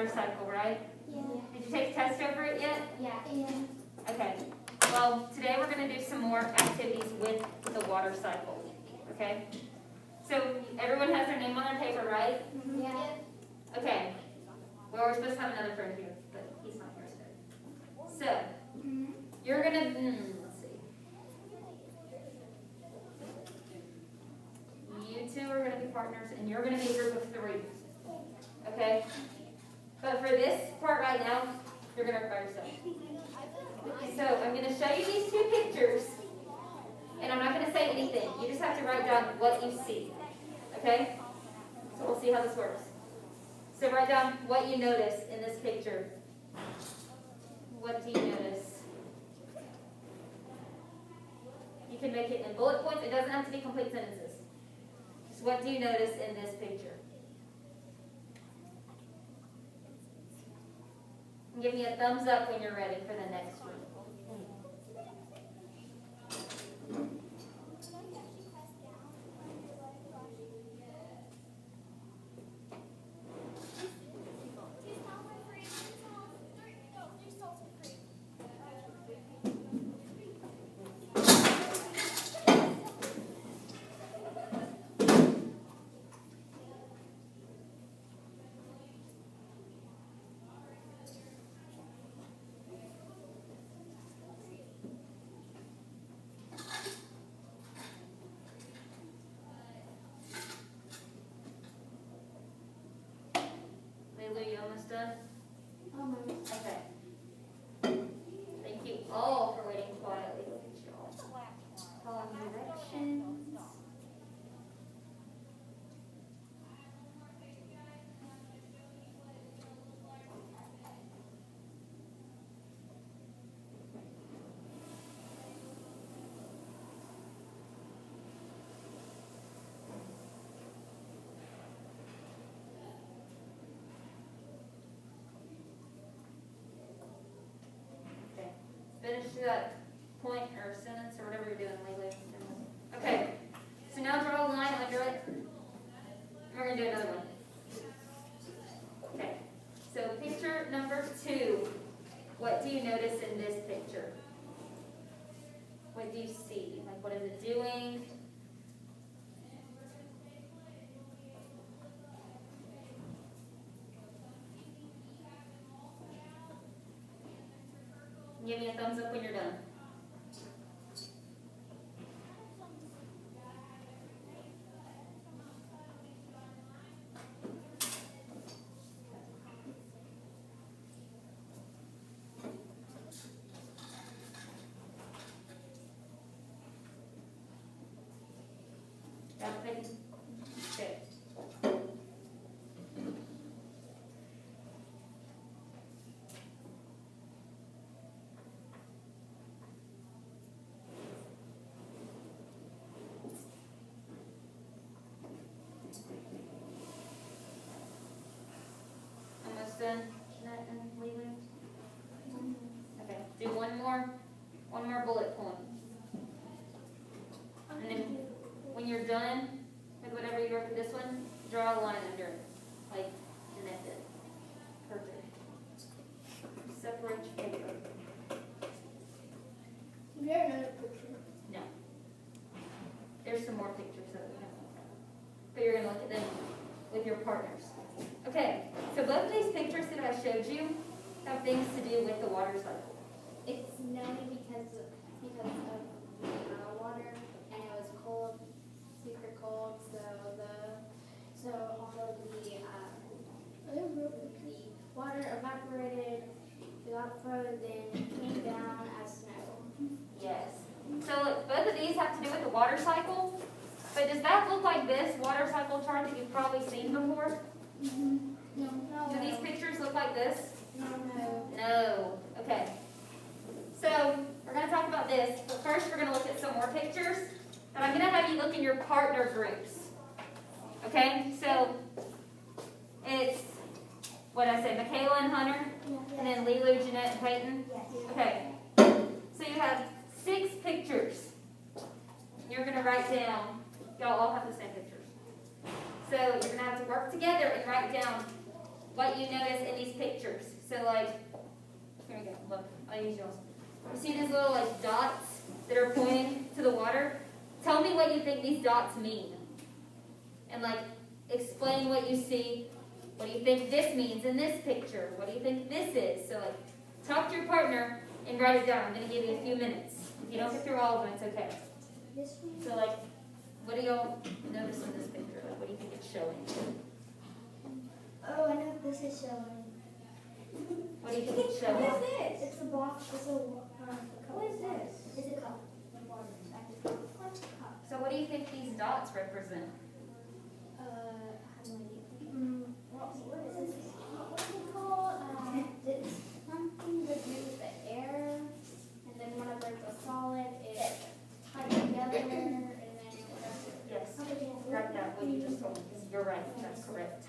water cycle, right? Yeah. Did you take a test over it yet? Yeah. Yeah. Okay. Well, today we're going to do some more activities with the water cycle. Okay? So everyone has their name on their paper, right? Yeah. Okay. Well, we're supposed to have another friend here, but he's not here today. So, you're going to, let's see. You two are going to be partners, and you're going to be a group of 3. Okay? But for this part right now, you're going to work by yourself. So, I'm going to show you these 2 pictures, and I'm not going to say anything. You just have to write down what you see. Okay? So, we'll see how this works. So, write down what you notice in this picture. What do you notice? You can make it in bullet points. It doesn't have to be complete sentences. Just what do you notice in this picture? And give me a thumbs up when you're ready for the next one. Lulu, you almost done? Almost. Okay. Thank you all for waiting quietly. Look at y'all. Following directions. Okay. Finish that point or sentence or whatever you're doing, Lulu. Okay. So now draw a line under it. And we're going to do another one. Okay. So picture number 2. What do you notice in this picture? What do you see? Like, what is it doing? Give me a thumbs up when you're done. Got it? Okay. Almost done, Jeanette and Lulu? Okay, do one more bullet point. And then when you're done with whatever you wrote for this one, draw a line under it, like Jeanette did. Perfect. Separate your paper. Is there another picture? No. There's some more pictures that we have. But you're going to look at them with your partners. Okay, so both of these pictures that I showed you have things to do with the water cycle. It's snowy because of water, and it was cold, super cold. So all of the water evaporated, it got frozen, came down as snow. Yes. So look, both of these have to do with the water cycle. But does that look like this water cycle chart that you've probably seen before? No. Do these pictures look like this? No. No. Okay. So we're going to talk about this, but first we're going to look at some more pictures. And I'm going to have you look in your partner groups. Okay? So it's, what did I say, Michaela and Hunter? And then Lilu, Jeanette, and Peyton? Yes. Okay. So you have 6 pictures. You're going to write down, y'all all have the same pictures. So you're going to have to work together and write down what you notice in these pictures. So like, here we go, look, I'll use yours. You see these little like dots that are pointing to the water? Tell me what you think these dots mean. And like, explain what you see. What do you think this means in this picture? What do you think this is? So like, talk to your partner and write it down. I'm going to give you a few minutes. If you don't get through all of them, it's okay. So like, what do y'all notice in this picture? Like, what do you think it's showing? Oh, I know what this is showing. What do you think it's showing? What is this? It's a box. It's a cup. What is this? It's a cup. Cup. So what do you think these dots represent? I have no idea. What is this? What's it called? It's something to do with the air, and then whenever it's a solid, it ties together, and then whatever. Yes. Write down what you just told me. You're right. That's correct.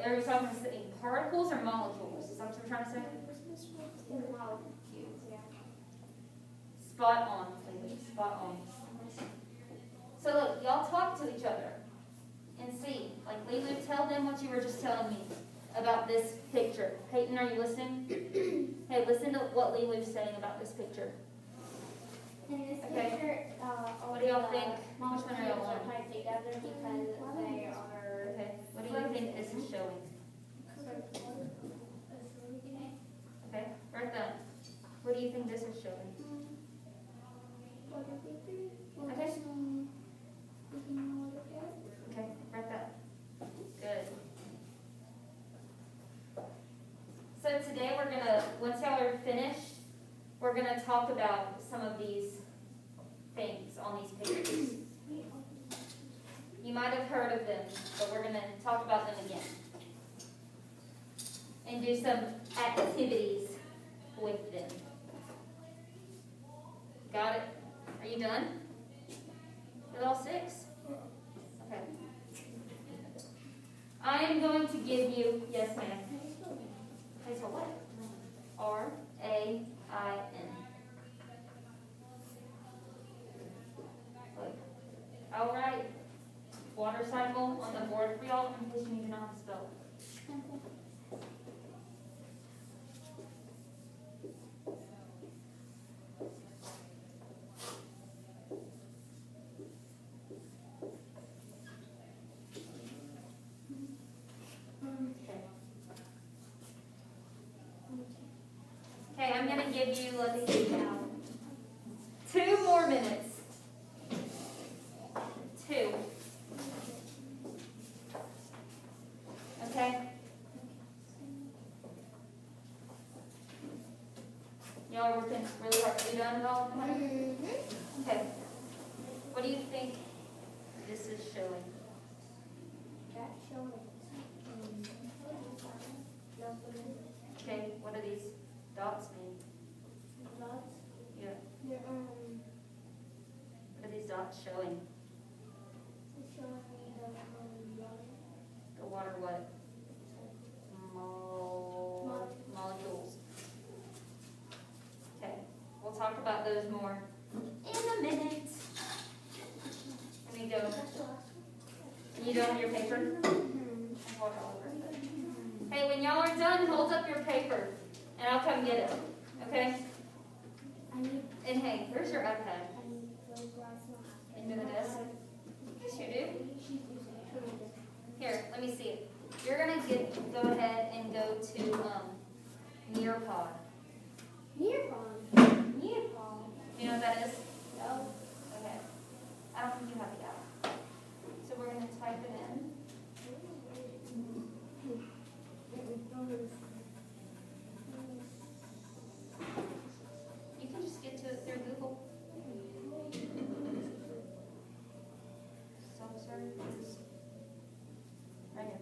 Are you talking about particles or molecules? Is that what you're trying to say? Spot on, Lily. Spot on. So look, y'all talk to each other and see. Like Lily, tell them what you were just telling me about this picture. Peyton, are you listening? Hey, listen to what Lily was saying about this picture. In this Okay. picture, What do y'all think? Which one are y'all are on? tied together because they are. Okay. What do you think this is showing? Okay. Write that. What do you think this is showing? Okay. Okay. Write that. Good. So today we're gonna, once y'all are finished, we're gonna talk about some of these things on these pictures. You might have heard of them, but we're gonna talk about them again. And do some activities with them. Got it? Are you done? With all 6? Okay. I am going to give you, yes ma'am. Hey, so what? R-A-I-N. Look. All right. Water cycle on the board for y'all in case you need to know how to spell it. Okay, I'm going to give you, let's see now, 2 more minutes. 2. Okay? Y'all are working really hard. Are you done with all of them? Okay. What do you think this is showing? That's showing. Okay, what do these dots mean? Dots. Yeah. They're What are these dots showing? showing me the The water what? Molecules. Okay, we'll talk about those more in a minute. Let me go. You done with your paper? Walk all over it. Hey, when y'all are done, hold up your paper, and I'll come get it. Okay? And hey, here's your iPad. Into the desk. Yes, you do. Here, let me see it. You're gonna go ahead and go to Nearpod. Nearpod. You know what that is? No. Okay. I don't think you have the app. So we're gonna type it in. You can just get to it through Google. Self-serve. Right here.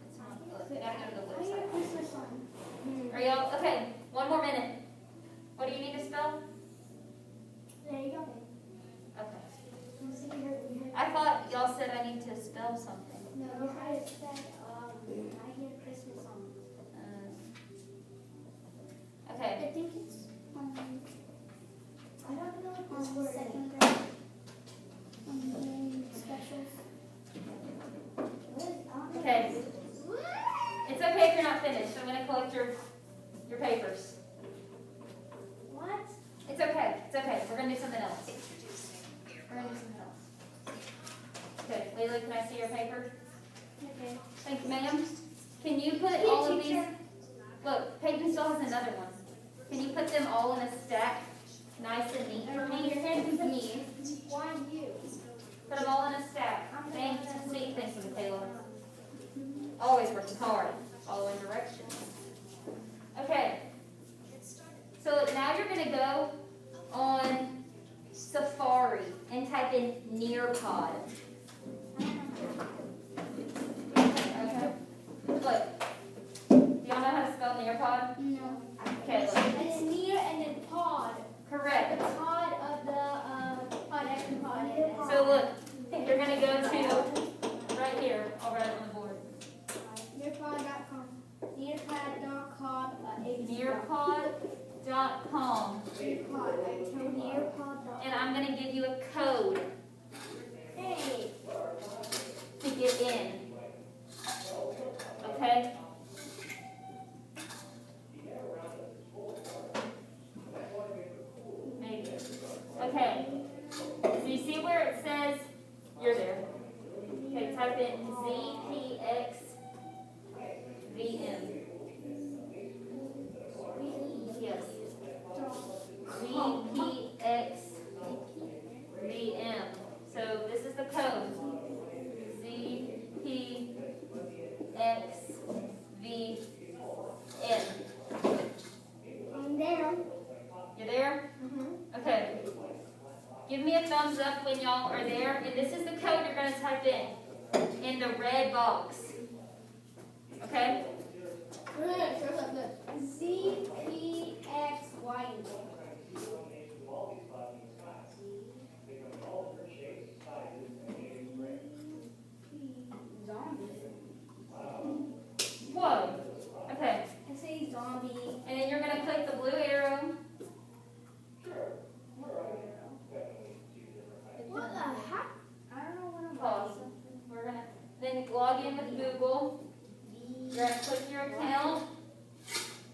It's not, I gotta go to the website. Are y'all, okay, 1 more minute. What do you need to spell? There you go. Okay. I thought y'all said I need to spell something. No, I said, I hear Christmas songs. Okay. I think it's, I don't know if this is second grade. Specials. Okay. It's okay if you're not finished. I'm going to collect your papers. What? It's okay. It's okay. We're going to do something else. We're going to do something else. Okay. Layla, can I see your paper? Okay. Thank you, ma'am. Can you put all of these? Look, Peyton still has another one. Can you put them all in a stack, nice and neat for me? Your hand is me. Why you? Put them all in a stack. Thanks, sweet. Thank you, Michaela. Always working hard, following directions. Okay. So now you're going to go on Safari and type in Nearpod. Okay. Look. Do y'all know how to spell Nearpod? No. Okay, look. It's near and then pod. Correct. The pod of the pod extra pod. So look, you're going to go to right here. I'll write it on the board. Nearpod.com. Nearpod.com. Nearpod.com. Nearpod.com. And I'm going to give you a code Hey. to get in. Okay? Maybe. Okay. So you see where it says, you're there. Okay, type in ZPXVM. Yes. ZPXVM. So this is the code. ZPXVM. I'm there. You there? Okay. Give me a thumbs up when y'all are there. And this is the code you're going to type in the red box. Okay? ZPXY. Whoa. Okay. I say zombie. And then you're going to click the blue arrow. What the heck? I don't know what I'm Pause. We're going to then log in with Google. You're going to click your account.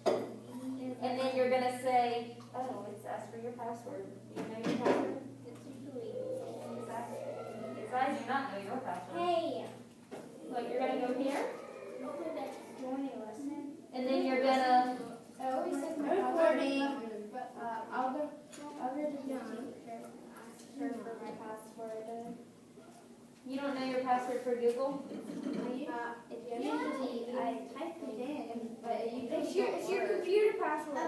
And then you're going to say, oh, it's asked for your password. Do you know your password? It's asking you not know your password. Hey. Look, you're going to go here. Hopefully that's morning lesson. And then you're going to, I always said my recording, but I'll go to John. Ask her for my password. you don't know your password for Google? Usually I type it in, but it's your computer password. I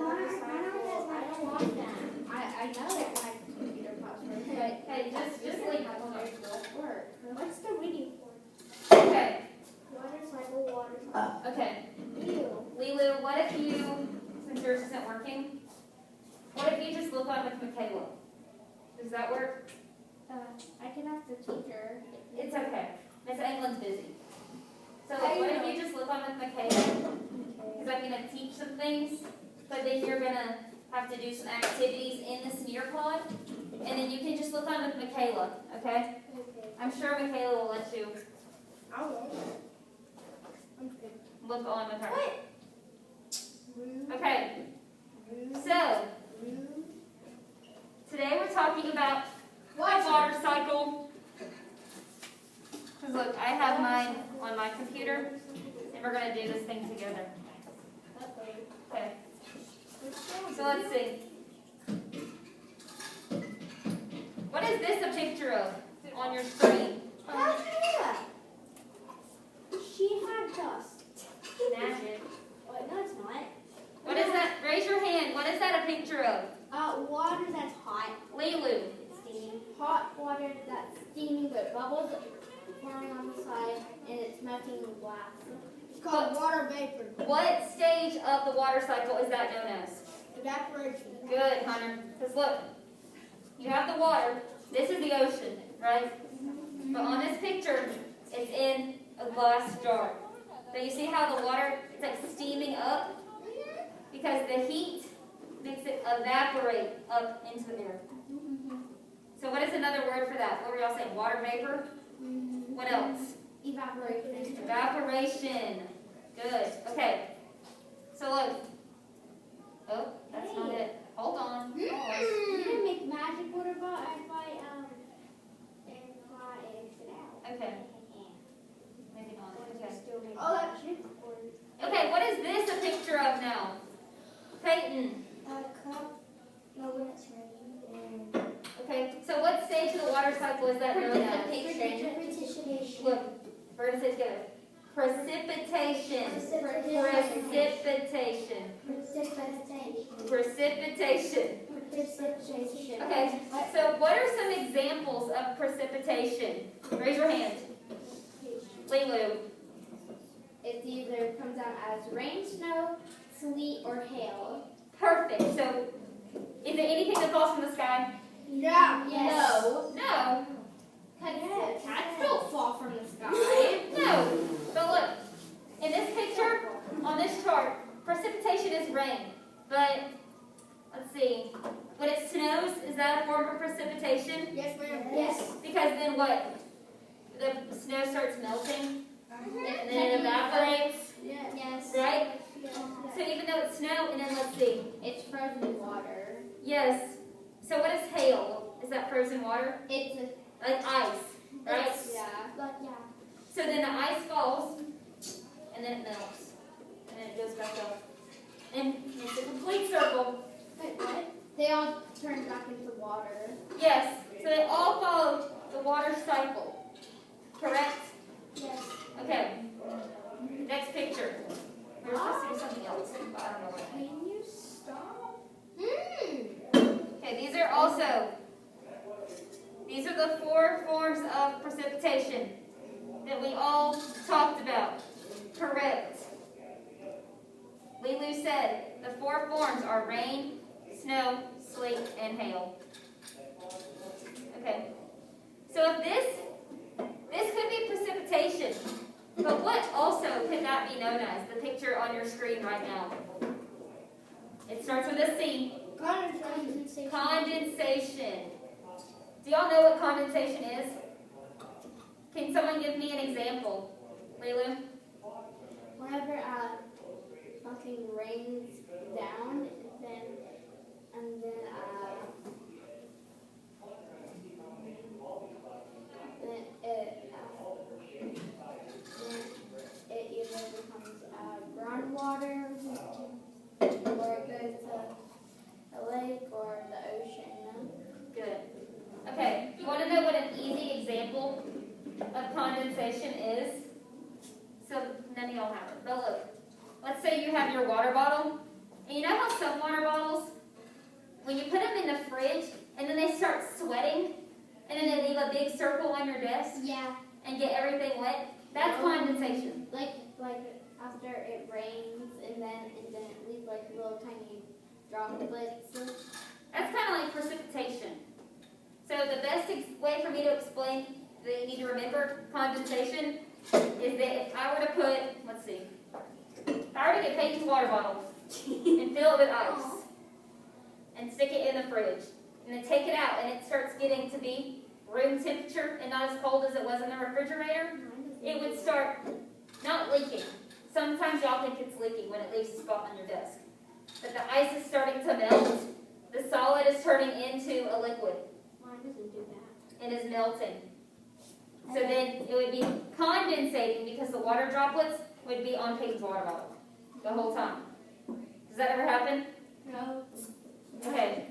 don't want that. I know it's my computer password. Okay, hey, just leave it. What's the reading for? Okay, Water cycle. okay. Ew. Lilu, what if you, since yours isn't working, what if you just look on with Michaela? Does that work? I can ask the teacher. It's okay. Miss England's busy. So like, what if you just look on with Michaela? Because I'm going to teach some things, but then you're going to have to do some activities in this Nearpod, and then you can just look on with Michaela, okay? Okay. I'm sure Michaela will let you I won't. I'm good. look on with her. Rude. Okay, Rude. so Rude. today we're talking about the water cycle. Because look, I have mine on my computer, and we're going to do this thing together. Okay, so let's see. What is this a picture of on your screen? She had dust. Magic. Wait, no, it's not. What is that? Raise your hand. What is that a picture of? Water that's hot. Lilu. Steaming. Hot water that's steaming, but bubbles forming on the side, and it's melting the glass. It's called water vapor. What stage of the water cycle is that known as? Evaporation. Good, Hunter. Because look, you have the water. This is the ocean, right? But on this picture, it's in a glass jar. So you see how the water, it's like steaming up? Because the heat makes it evaporate up into the air. So what is another word for that? What were y'all saying? Water vapor? What else? Evaporation. Evaporation. Good. Okay. So look. Oh, that's not it. Hold on. You can make magic water, but if I exit out. Okay. Maybe not. Okay. Still make magic water. Okay, what is this a picture of now? Peyton. A cup. No, when it's ready. Okay, so what stage of the water cycle is that known as? Precipitation. Look, we're going to say it together. Precipitation. Precipitation. Precipitation. Precipitation. Okay, so what are some examples of precipitation? Raise your hand. Lilu. It either comes out as rain, snow, sleet, or hail. Perfect. So, is it anything that falls from the sky? No. Yes. No. Cats don't fall from the sky. No. But look, in this picture, on this chart, precipitation is rain. But, let's see, when it snows, is that a form of precipitation? Yes, ma'am. Yes. Because then what? The snow starts melting, and then it evaporates, Yes. right? So even though it's snow, and then let's see. It's frozen water. Yes. So what is hail? Is that frozen water? It's Like ice, right? yeah. So then the ice falls, and then it melts, and then it goes back up. And it's a complete circle. Wait, what? They all turn back into water. Yes. So they all follow the water cycle. Correct? Yes. Okay. Next picture. We're supposed to do something else, but I don't know what. Can you stop? Okay, these are the 4 forms of precipitation that we all talked about. Correct. Lilu said the 4 forms are rain, snow, sleet, and hail. Okay. So if this could be precipitation, but what also could that be known as? The picture on your screen right now. It starts with a C. Condensation. Condensation. Do y'all know what condensation is? Can someone give me an example? Lilu? Whenever something rains down, then it either becomes groundwater, or it goes to a lake or the ocean. Good. Okay, you want to know what an easy example of condensation is? So none of y'all have it. But look, let's say you have your water bottle, and you know how some water bottles, when you put them in the fridge, and then they start sweating, and then they leave a big circle on your desk Yeah. and get everything wet? That's condensation. Like after it rains and then it leaves like little tiny droplets. That's kind of like precipitation. So the best way for me to explain that you need to remember condensation is that if I were to put, let's see, if I were to get Peyton's water bottle and fill it with ice and stick it in the fridge and then take it out and it starts getting to be room temperature and not as cold as it was in the refrigerator, it would start not leaking. Sometimes y'all think it's leaking when it leaves a spot on your desk. But the ice is starting to melt. The solid is turning into a liquid. Mine doesn't do that. It is melting. So then it would be condensating because the water droplets would be on Peyton's water bottle the whole time. Does that ever happen? No. Okay.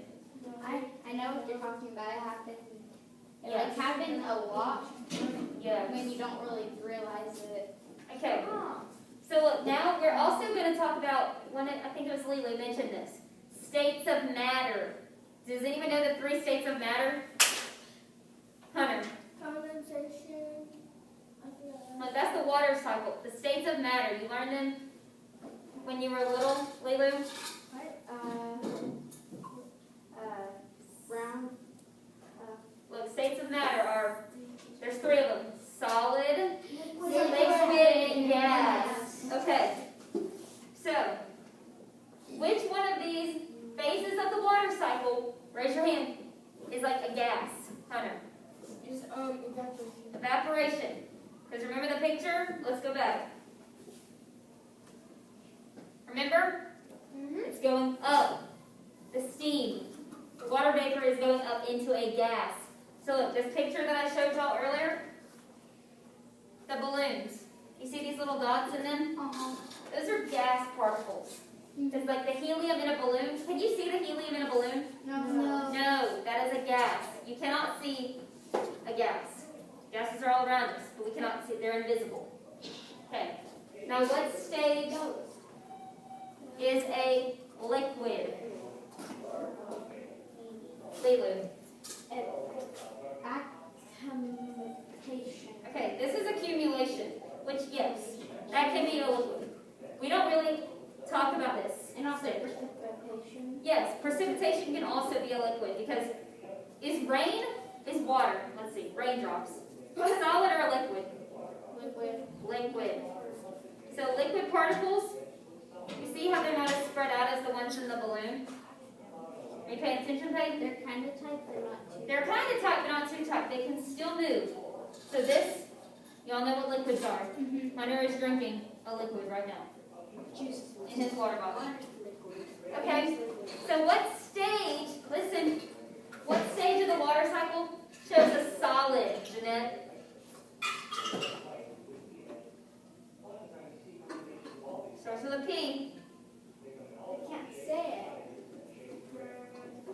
I know what you're talking about. It happens. It Yes. happens a lot Yes. when you don't really realize it. Okay. So look, now we're also going to talk about, I think it was Lily mentioned this, states of matter. Does anyone know the 3 states of matter? Hunter. Condensation. Look, that's the water cycle. The states of matter. You learned them when you were little, Lilu? Brown. Look, states of matter are, there's 3 of them. Solid, liquid, and gas. Okay. So, which one of these phases picture, let's go back. Remember? It's going up. The steam, the water vapor is going up into a gas. So look, this picture that I showed y'all earlier, the balloons. You see these little dots in them? Those are gas particles. It's like the helium in a balloon. Can you see the helium in a balloon? No. No, that is a gas. You cannot see a gas. Gases are all around us, but we cannot see. They're invisible. Okay. Now, what stage is a liquid? Lulu. Accumulation. Okay, this is accumulation, which, yes, that can be a liquid. We don't really talk about this. And also precipitation. Yes, precipitation can also be a liquid because is water, let's see, raindrops, a solid or a liquid? Liquid. So liquid particles, you see how they're not as spread out as the ones in the balloon? Are you paying attention, Peyton? They're kind of tight, but not too. They're kind of tight, but not too tight. They can still move. So this, y'all know what liquids are. Hunter is drinking a liquid right now Juice. in his water bottle. Okay, so what stage, listen, what stage of the water cycle shows a solid, Jeanette? Starts with a P. I can't say it.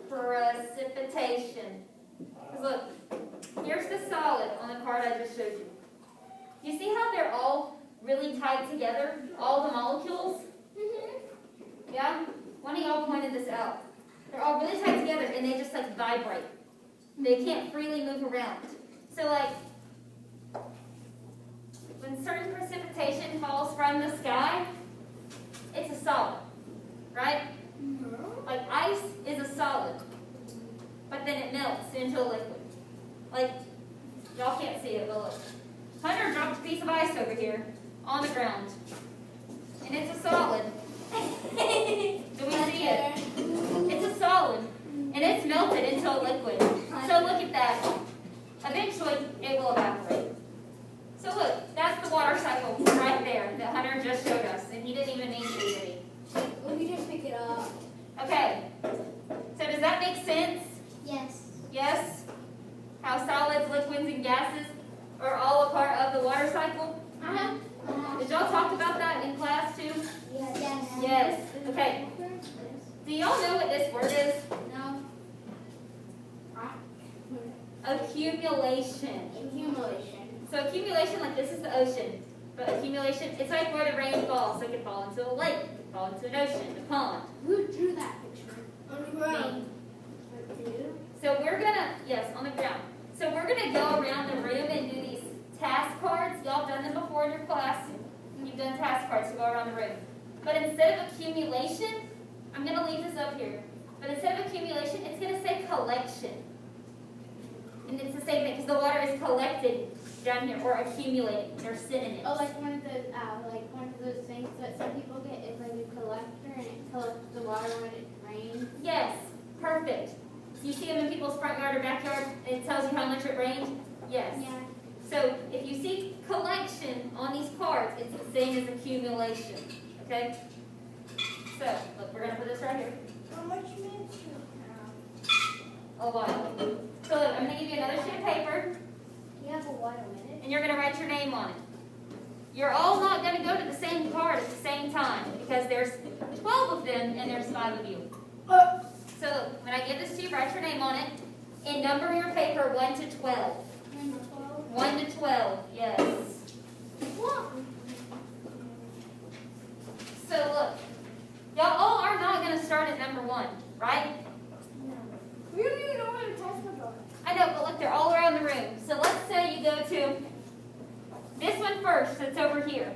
Precipitation. Because look, here's the solid on the card I just showed you. You see how they're all really tied together? All the molecules? Yeah? One of y'all pointed this out. They're all really tied together and they just like vibrate. They can't freely move around. So like, when certain precipitation falls from the sky, it's a solid, right? Like ice is a solid, but then it melts into a liquid. Like, y'all can't see it, but look. Hunter dropped a piece of ice over here on the ground, and it's a solid. Do we see it? It's a solid, and it's melted into a liquid. So look at that. Eventually, it will evaporate. So look, that's the water cycle right there that Hunter just showed us, and he didn't even need to, did he? Well, you didn't pick it up. Okay, so does that make sense? Yes. Yes? How solids, liquids, and gases are all a part of the water cycle? Did y'all talk about that in class too? Yes. Yes. Okay. Do y'all know what this word is? No. Accumulation. Accumulation. So accumulation, like this is the ocean. But accumulation, it's like where the rain falls. So it can fall into a lake, it can fall into an ocean, a pond. Who drew that picture? On the ground. So we're gonna, yes, on the ground. So we're gonna go around the room and do these task cards. Y'all done them before in your class. You've done task cards to go around the room. But instead of accumulation, I'm gonna leave this up here. But instead of accumulation, it's gonna say collection. And it's the same thing, because the water is collected down here, or accumulating. They're synonyms. Oh, like one of those things that some people get is like a collector, and it collects the water when it rains. Yes, perfect. So you see them in people's front yard or backyard, and it tells you how much it rained? Yes. Yeah. So if you see collection on these cards, it's the same as accumulation. Okay? So, look, we're going to put this right here. How much minutes do you have? A while. So look, I'm going to give you another sheet of paper, You have a while minute. and you're going to write your name on it. You're all not going to go to the same card at the same time, because there's 12 of them, and there's 5 of you. So look, when I give this to you, write your name on it, and number your paper 1 to 12. 1 to 12, yes. So look, y'all all are not going to start at number 1, right? No. We don't even know where the test was on. I know, but look, they're all around the room. So let's say you go to this one first, that's over here.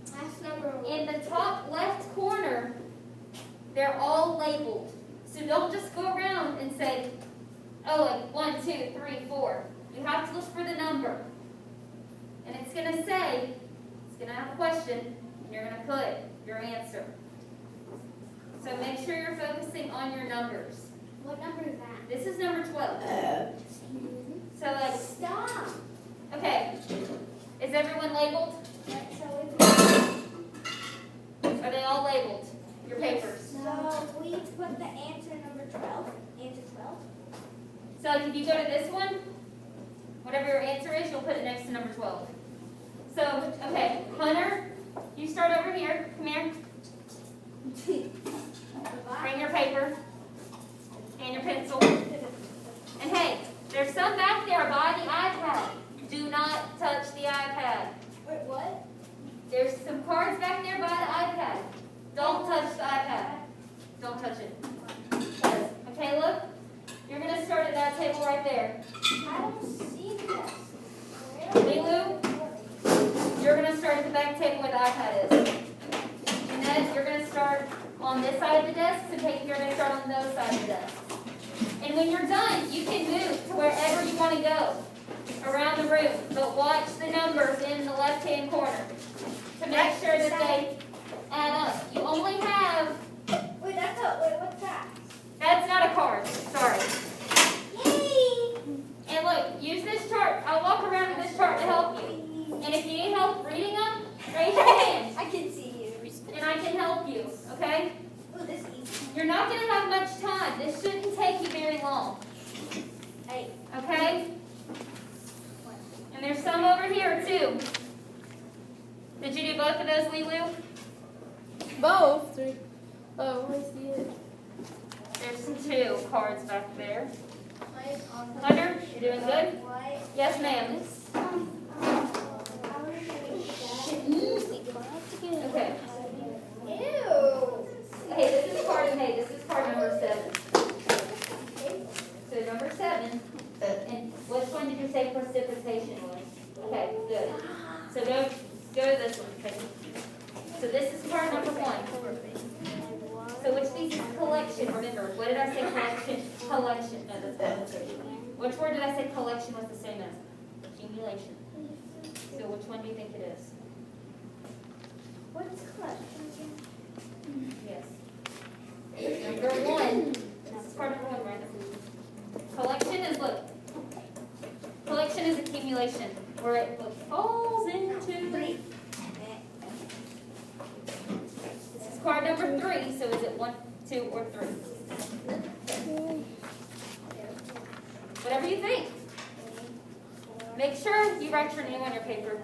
That's number 1. In the top left corner, they're all labeled. So don't just go around and say, oh, like 1, 2, 3, 4. You have to look for the number. And it's going to say, it's going to have a question, and you're going to put your answer. So make sure you're focusing on your numbers. What number is that? This is number 12. Excuse me. So like, Stop. okay, Is everyone labeled? Are they all labeled? Your papers? So we put the answer number 12. Answer 12. So like if you go to this one, whatever your answer is, you'll put it next to number 12. So, okay, Hunter, you start over here. Come here. Bring your paper and your pencil. And hey, there's some back there by the iPad. Do not touch the iPad. Wait, what? There's some cards back there by the iPad. Don't touch the iPad. Don't touch it. Okay, look. You're going to start at that table right there. I don't see this. Lilu, you're going to start at the back table where the iPad is. And then you're going to start on this side of the desk, and Peyton, you're going to start on the other side of the desk. And when you're done, you can move to wherever you want to go around the room. But watch the numbers in the left-hand corner to make sure that they add up. You only have... Wait, what's that? That's not a card. Sorry. Yay! And look, use this chart. I'll walk around with this chart to help you. And if you need help reading them, raise your hand. I can see you. And I can help you, okay? Oh, this is easy. You're not going to have much time. This shouldn't take you very long, Hey. okay? And there's some over here, too. Did you do both of those, Lilu? Both. Three. Oh, I see it. There's some 2 cards back there. Mine on the Hunter, you're doing good? What? Yes, ma'am. Okay. Ew. Hey, this is card number 7. So number 7, and which one did you say precipitation was? Okay, good. So go to this one. Okay. So this is card number 1. So which means is collection. Remember, what did I say collection? Collection. No, that's not. Which word did I say collection was the same as? Accumulation. So which one do you think it is? What's collection? Yes. Number 1. This is part number 1, right? Collection is, look. Collection is accumulation, where it falls into. This is card number 3, so is it 1, 2, or 3? Whatever you think. Make sure you write your name on your paper.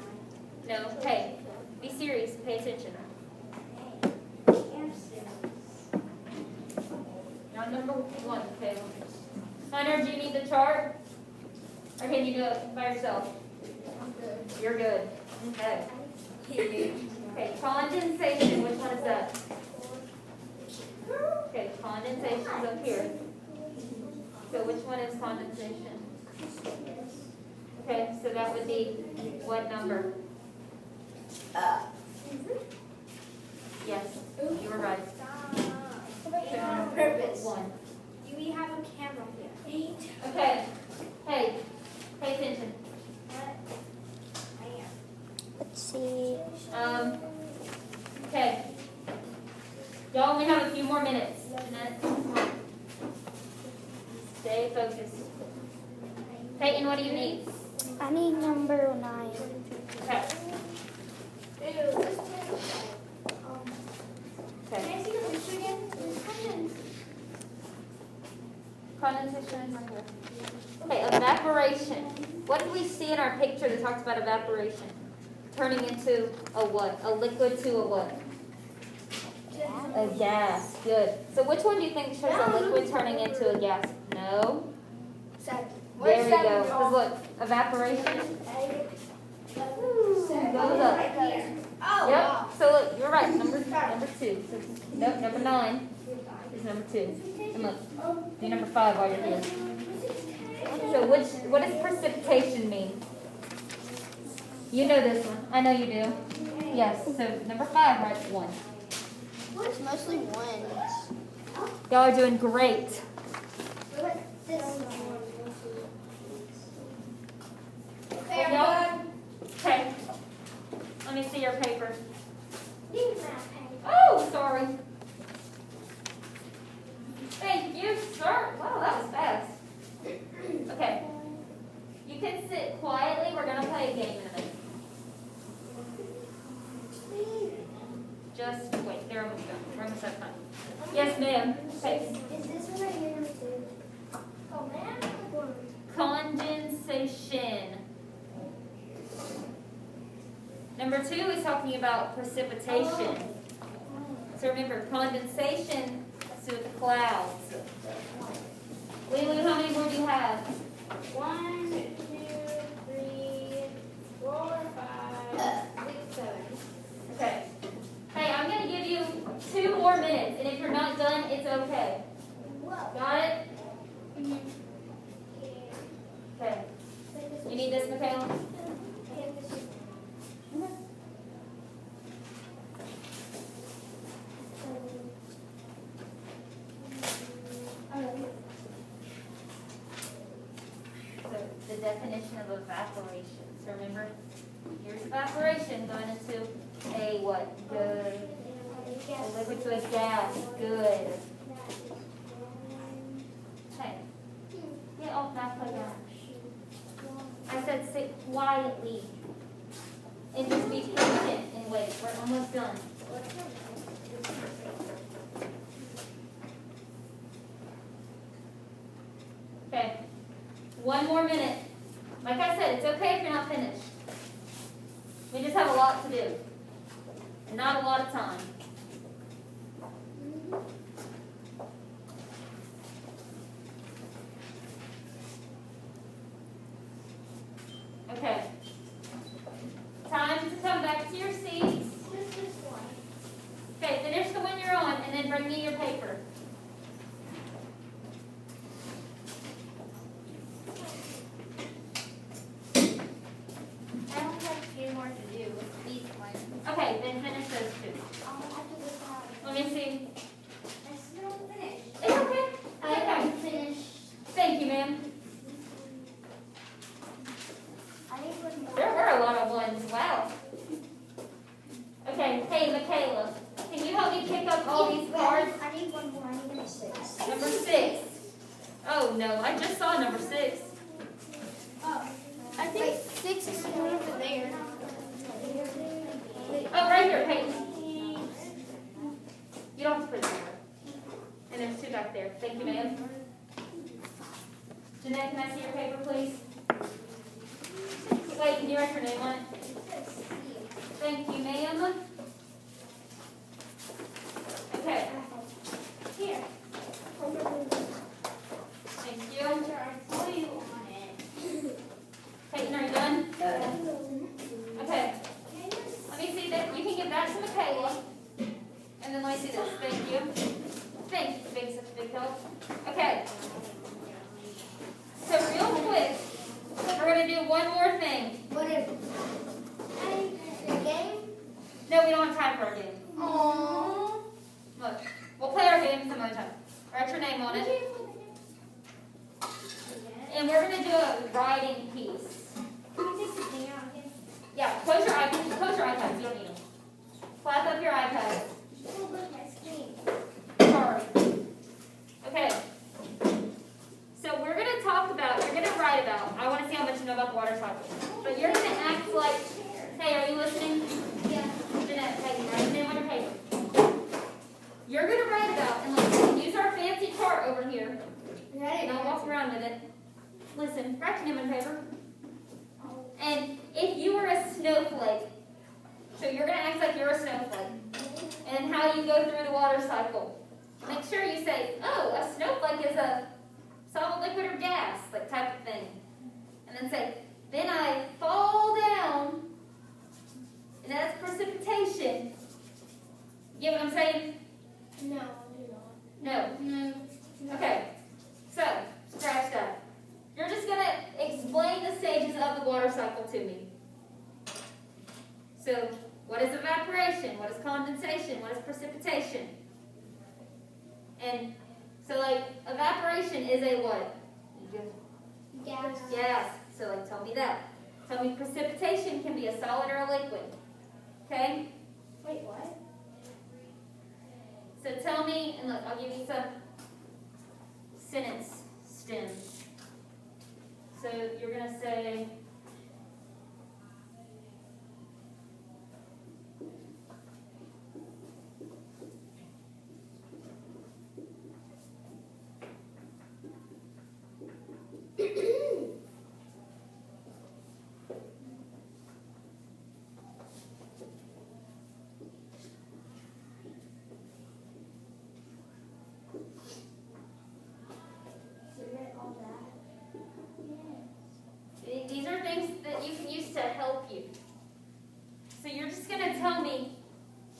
No, hey, be serious, pay attention. Now number 1, okay. Hunter, do you need the chart? Or can you do it by yourself? I'm good. You're good. Okay. Okay, condensation, which one is that? Okay, condensation's up here. So which one is condensation? Okay, so that would be what number? Yes, you were right. So On purpose. 1. Do we have a camera here? 8. Okay. Hey, pay attention. What? I am. Let's see. Okay. Y'all only have a few more minutes. Come on. Stay focused. Peyton, what do you need? I need number 9. Okay. Ew, this is Can Okay. I see the picture again? Condensation is right here. Okay, evaporation. What did we see in our picture that talks about evaporation? Turning into a what? A liquid to a what? A gas. Good. So which one do you think shows a liquid turning into a gas? No. 7. There we go. Because look, evaporation goes up. Oh, Yep. So look, you're right. Number 2. So, nope, number 9 is number 2. And look, do number 5 while you're here. So what does precipitation mean? You know this one. I know you do. Yes. So number 5, right? 1. It's mostly 1s. Y'all are doing great. Okay, Y'all- I'm done. Okay. Let me see your paper. Need math paper. Oh, sorry. Thank you, sir. Wow, that was fast. Okay. You can sit quietly. We're going to play a game in a minute. just wait. They're almost done. We're almost out of time. Yes, ma'am. Okay. Is this one right here number 2? Oh man, Condensation. Number 2 is talking about precipitation. So remember, condensation is with the clouds. Lulu, how many more do you have? 1, 2, 3, 4, 5, 6, 7. Okay. Hey, I'm going to give you 2 more minutes, and if you're not done, it's okay. Whoa. Got it? Okay. You need this, Michaela? So the definition of evaporation. So remember, here's evaporation going into a what? Good. A liquid to a gas. Good. Okay. Get off that playground. I said sit quietly. And just be patient and wait. We're almost done. Okay. 1 more minute. Like I said, it's okay if you're not finished. We just have a lot to do. And not a lot of time. Okay. Time to come back to your seats. Okay, finish the one you're on and then bring me your paper. I don't have 2 more to do with these ones. Okay, then finish those 2. After this one, Let me see. I still don't finish. It's okay. I Okay. haven't finished. Thank you, ma'am. I need one more. There were a lot of ones. Wow. Okay, hey, Michaela, can you help me pick up all these cards? I need one more. I need number 6. Number 6. Oh, no, I just saw number 6. Oh, I think 6 is over there. Oh, right here, hey. You don't have to put it there. And there's 2 back there. Thank you, ma'am. Jeanette, can I see your paper, please? Wait, can you write your name on it? Thank you, ma'am. Okay, Here. thank you. Peyton, are you done? Okay. Let me see that. You can give that to Michaela. And then let me see this. Thank you. Thank you for being such a big help. Okay. So real quick, we're going to do one more thing. What is it? The game? No, we don't have time for our game. Aww. Look, we'll play our game some other time. Write your name on it. And we're going to do a writing piece. Yeah, close your iPads. Close your iPads. You don't need them. Flap up your iPads. Sorry. Okay. So we're going to talk about, you're going to write about, I want to see how much you know about the water cycle. But you're going to act like, hey, are you listening? Yeah. Jeanette, hey, write your name on your paper. You're going to write about, and let's use our fancy chart over here. Ready? Don't walk around with it. Listen, write your name on paper. And if you were a snowflake, so you're going to act like you're a snowflake, and how you go through the water cycle. Make sure you say, oh, a snowflake is a solid, liquid, or gas, like type of thing. And then say, then I fall down, and that's precipitation. You get what I'm saying? No, No. no. Okay. So, scratch that. You're just going to explain the stages of the water cycle to me. So, what is evaporation? What is condensation? What is precipitation? And so, like, evaporation is a what? Gas. Gas. So, like, tell me that. Tell me precipitation can be a solid or a liquid. Okay? Wait, what? So tell me, and look, I'll give you some sentence stems. So you're going to say,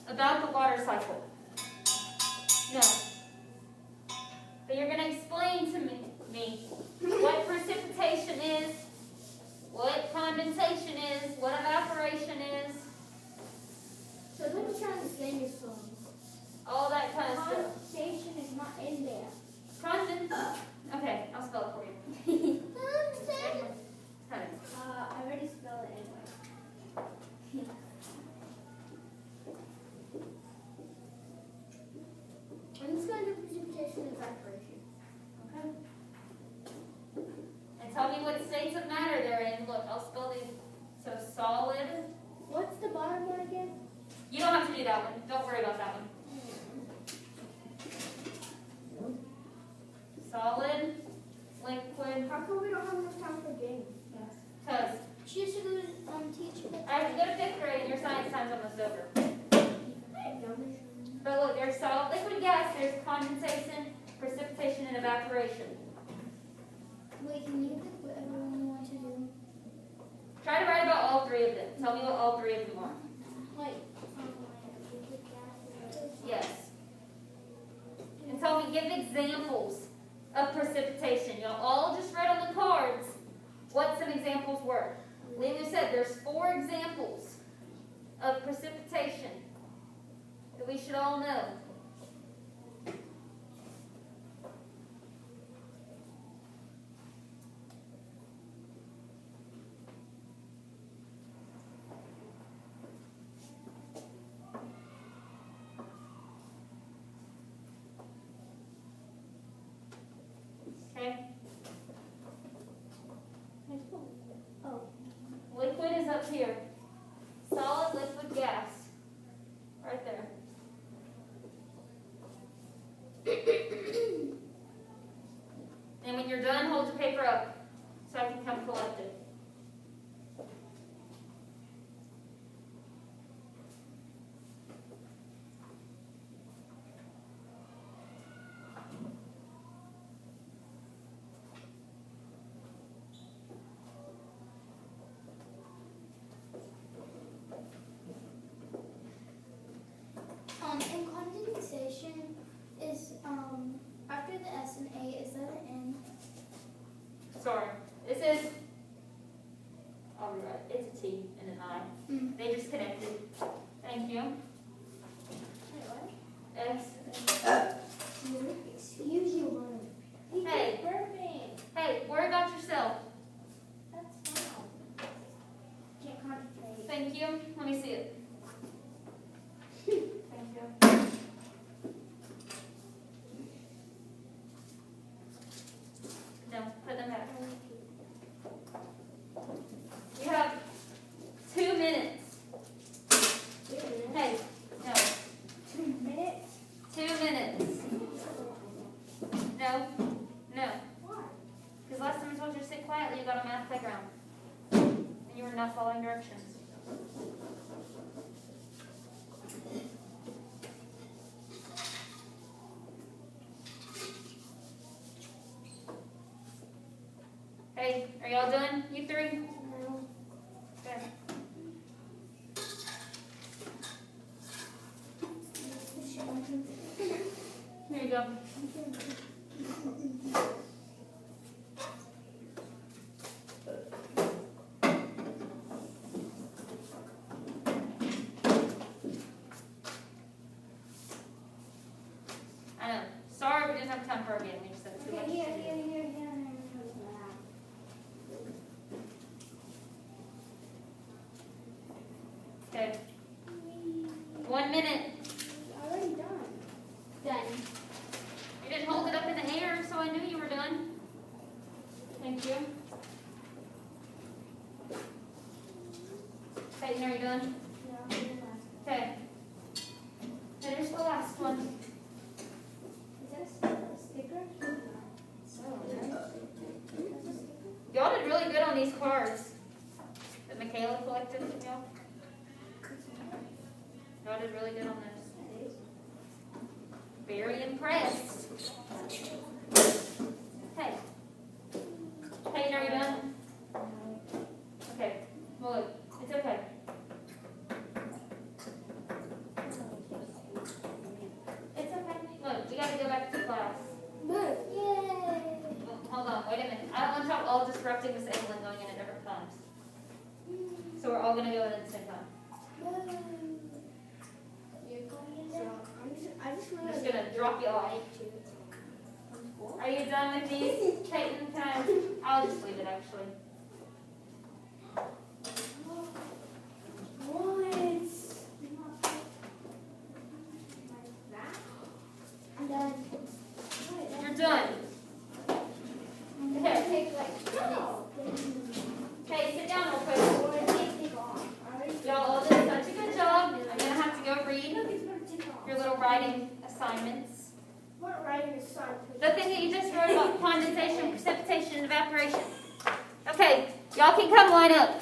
about the water cycle? No. But you're going to explain to me what precipitation is, what condensation is, what evaporation is, So don't try to sing your song. all that kind of stuff. Condensation is not in there. Okay, I'll spell it for you. Honey. I already spelled it anyway. I'm just going to do precipitation and evaporation. Okay. And tell me what states of matter they're in. Look, I'll spell these. So solid. What's the bottom one again? You don't have to do that one. Don't worry about that one. Solid, liquid, How come we don't have enough time for games? because She used to go to teach. I have to go to 5th grade and your science time's almost over. But look, there's solid, liquid, gas, there's condensation, precipitation, and evaporation. Wait, can you pick whatever one you want to do? Try to write about all three of them. Tell me what all three of them are. Like, Yes. And tell me, give examples of precipitation. Y'all all just read on the cards what some examples were. Lulu said there's 4 examples of precipitation that we should all know. Okay? oh, Liquid is up here. Solid, liquid, gas. Right there. And when you're done, hold your paper up so I can come collect it. and condensation is after the S and A, is that an N? Sorry. This is, I'll rewrite. It's a T and an I. Mm. They just connected. Thank you. Wait, what? S. Excuse you, He Hey. keeps burping. Hey, worry about yourself. That's fine. Can't concentrate. Thank you. Let me see it. Thank you. No, put them back. You have 2 minutes. Hey, no. 2 minutes? 2 minutes. No, no. Why? Because last time I told you to sit quietly, you got a math playground. And you were not following directions. Hey, are y'all done? You 3? No. Okay. Here you go. I know. Sorry we didn't have time for a game. We just had too much Okay, to here, do. here, here, here. Okay. 1 minute. Already done. Done. You didn't hold it up in the air, so I knew you were done. Thank you. Peyton, are you done? Yeah, Okay. Finish the last one. is that a sticker? Y'all did really good on these cards that Michaela collected from y'all. Y'all did really good on those. Very impressed. Hey. Peyton, are you done? Okay. Well, look, it's okay. We gotta go back to class. Yay! Hold on, wait a minute. I don't want y'all all disrupting Miss Evelyn going in at different times. So we're all gonna go in at the same time. You're going in there? I just I'm just gonna drop you off. Are you done with these, Peyton? I'll just leave it actually. I'm done. You're done. Okay. Take like Okay, sit down real quick. Y'all all did such a good job. I'm gonna have to go read your little writing assignments. What writing assignment? The thing that you just wrote about condensation, precipitation, and evaporation. Okay, y'all can come line up.